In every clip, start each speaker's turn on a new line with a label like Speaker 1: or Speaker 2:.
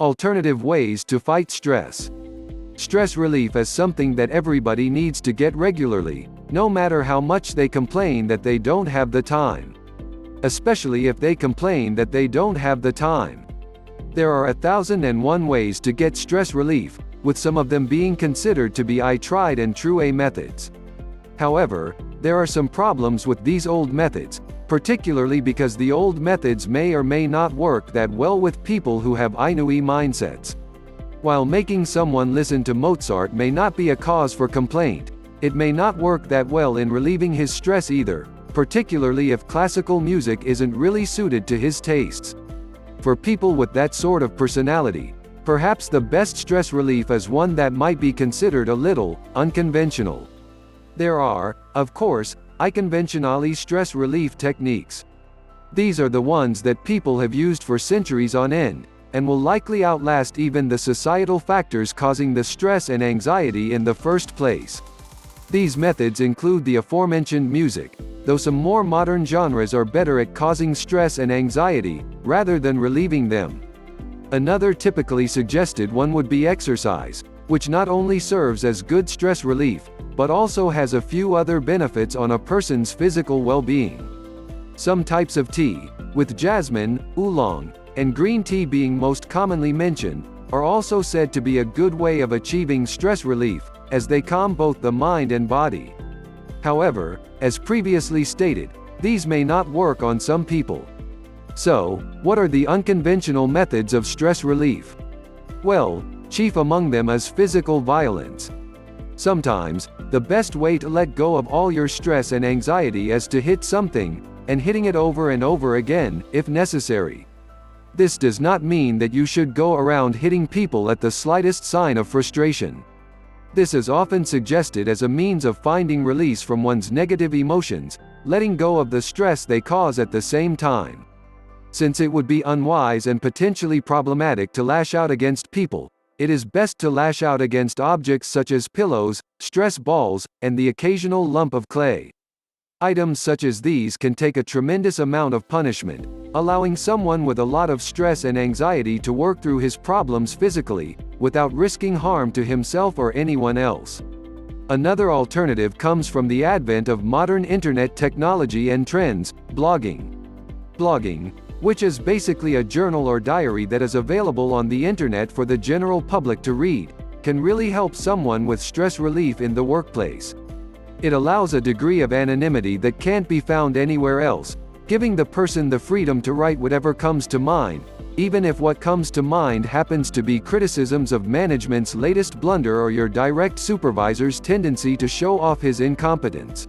Speaker 1: Alternative ways to fight stress. Stress relief is something that everybody needs to get regularly, no matter how much they complain that they don't have the time. Especially if they complain that they don't have the time. There are 1,001 ways to get stress relief, with some of them being considered to be tried and true methods. However, there are some problems with these old methods, particularly because the old methods may or may not work that well with people who have Inui mindsets. While making someone listen to Mozart may not be a cause for complaint, it may not work that well in relieving his stress either, particularly if classical music isn't really suited to his tastes. For people with that sort of personality, perhaps the best stress relief is one that might be considered a little unconventional. There are, of course, unconventional stress relief techniques. These are the ones that people have used for centuries on end, and will likely outlast even the societal factors causing the stress and anxiety in the first place. These methods include the aforementioned music, though some more modern genres are better at causing stress and anxiety, rather than relieving them. Another typically suggested one would be exercise, which not only serves as good stress relief, but also has a few other benefits on a person's physical well-being. Some types of tea, with jasmine, oolong, and green tea being most commonly mentioned, are also said to be a good way of achieving stress relief, as they calm both the mind and body. However, as previously stated, these may not work on some people. So, what are the unconventional methods of stress relief? Well, chief among them is physical violence. Sometimes, the best way to let go of all your stress and anxiety is to hit something, and hitting it over and over again, if necessary. This does not mean that you should go around hitting people at the slightest sign of frustration. This is often suggested as a means of finding release from one's negative emotions, letting go of the stress they cause at the same time. Since it would be unwise and potentially problematic to lash out against people, it is best to lash out against objects such as pillows, stress balls, and the occasional lump of clay. Items such as these can take a tremendous amount of punishment, allowing someone with a lot of stress and anxiety to work through his problems physically, without risking harm to himself or anyone else. Another alternative comes from the advent of modern internet technology and trends, blogging. Blogging, which is basically a journal or diary that is available on the internet for the general public to read, can really help someone with stress relief in the workplace. It allows a degree of anonymity that can't be found anywhere else, giving the person the freedom to write whatever comes to mind, even if what comes to mind happens to be criticisms of management's latest blunder or your direct supervisor's tendency to show off his incompetence.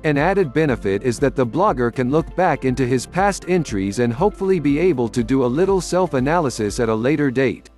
Speaker 1: An added benefit is that the blogger can look back into his past entries and hopefully be able to do a little self-analysis at a later date.